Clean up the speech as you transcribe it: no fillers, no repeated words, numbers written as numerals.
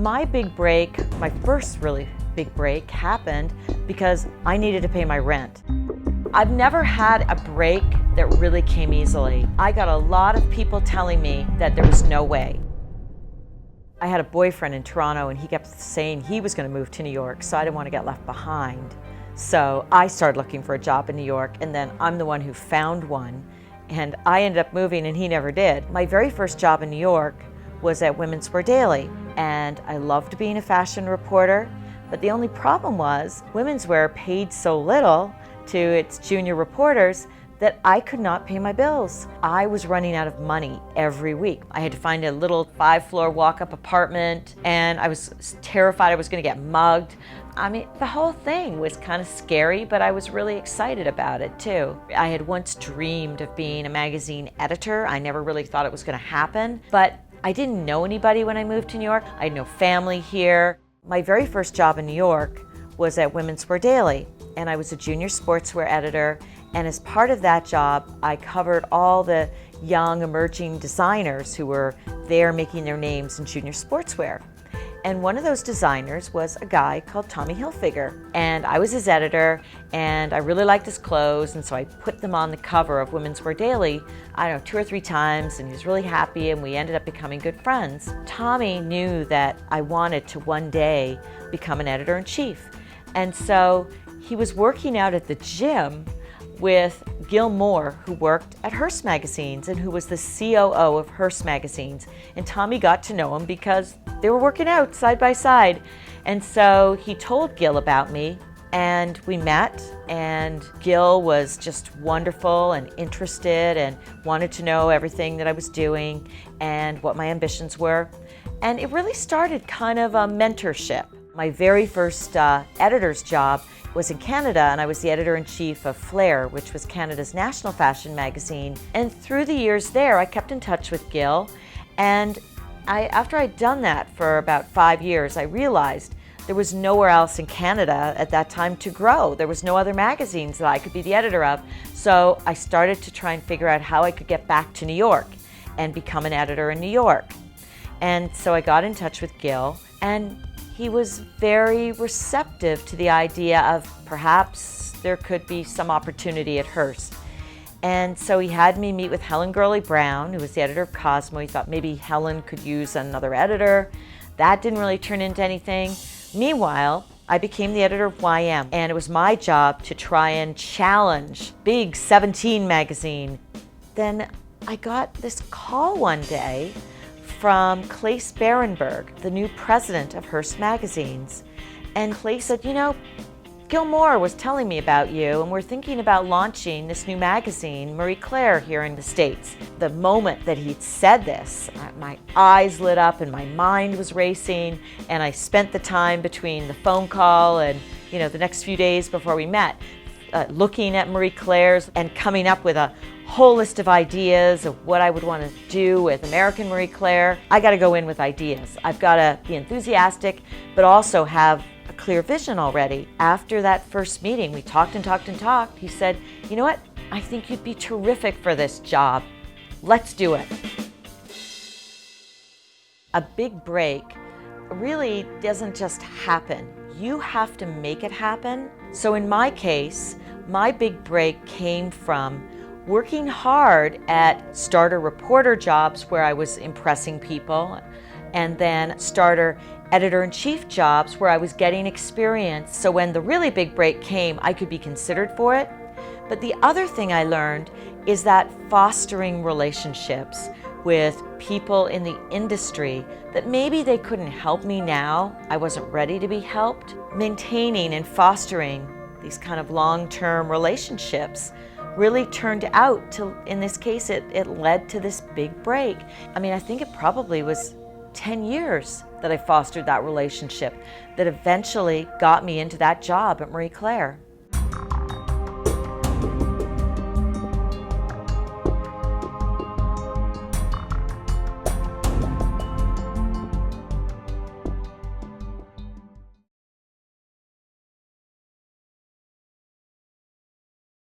My big break, my first really big break, happened because I needed to pay my rent. I've never had a break that really came easily. I got a lot of people telling me that there was no way. I had a boyfriend in Toronto and he kept saying he was going to move to New York, so I didn't want to get left behind. So I started looking for a job in New York, and then I'm the one who found one, and I ended up moving and he never did. My very first job in New York was at Women's Wear Daily, and I loved being a fashion reporter, but the only problem was Women's Wear paid so little to its junior reporters that I could not pay my bills. I was running out of money every week. I had to find a little 5-floor walk-up apartment, and I was terrified I was gonna get mugged. I mean, the whole thing was kind of scary, but I was really excited about it too. I had once dreamed of being a magazine editor. I never really thought it was gonna happen, but I didn't know anybody when I moved to New York. I had no family here. My very first job in New York was at Women's Wear Daily, and I was a junior sportswear editor, and as part of that job, I covered all the young emerging designers who were there making their names in junior sportswear. And one of those designers was a guy called Tommy Hilfiger, and I was his editor, and I really liked his clothes, and so I put them on the cover of Women's Wear Daily, I don't know, 2 or 3 times, and he was really happy, and we ended up becoming good friends. Tommy knew that I wanted to one day become an editor-in-chief, and so he was working out at the gym with Gil Moore, who worked at Hearst Magazines and who was the COO of Hearst Magazines. And Tommy got to know him because they were working out side by side. And so he told Gil about me, and we met, and Gil was just wonderful and interested and wanted to know everything that I was doing and what my ambitions were. And it really started kind of a mentorship. My very first editor's job was in Canada, and I was the editor-in-chief of Flair, which was Canada's national fashion magazine. And through the years there, I kept in touch with Gil, and after I'd done that for about 5 years, I realized there was nowhere else in Canada at that time to grow. There was no other magazines that I could be the editor of. So I started to try and figure out how I could get back to New York and become an editor in New York. And so I got in touch with Gil, and he was very receptive to the idea of perhaps there could be some opportunity at Hearst. And so he had me meet with Helen Gurley Brown, who was the editor of Cosmo. He thought maybe Helen could use another editor. That didn't really turn into anything. Meanwhile, I became the editor of YM, and it was my job to try and challenge Big 17 magazine. Then I got this call one day from Claes Berenberg, the new president of Hearst Magazines. And Claes said, you know, Gil Moore was telling me about you, and we're thinking about launching this new magazine, Marie Claire, here in the States. The moment that he'd said this, my eyes lit up and my mind was racing, and I spent the time between the phone call and the next few days before we met, looking at Marie Claire's and coming up with a whole list of ideas of what I would want to do with American Marie Claire. I got to go in with ideas. I've got to be enthusiastic, but also have a clear vision already. After that first meeting, we talked and talked and talked. He said, you know what? I think you'd be terrific for this job. Let's do it. A big break really doesn't just happen. You have to make it happen. So in my case, my big break came from working hard at starter reporter jobs where I was impressing people, and then starter editor-in-chief jobs where I was getting experience. So when the really big break came, I could be considered for it. But the other thing I learned is that fostering relationships with people in the industry that maybe they couldn't help me now, I wasn't ready to be helped. Maintaining and fostering these kind of long-term relationships really turned out to, in this case, it led to this big break. I mean, I think it probably was 10 years that I fostered that relationship that eventually got me into that job at Marie Claire.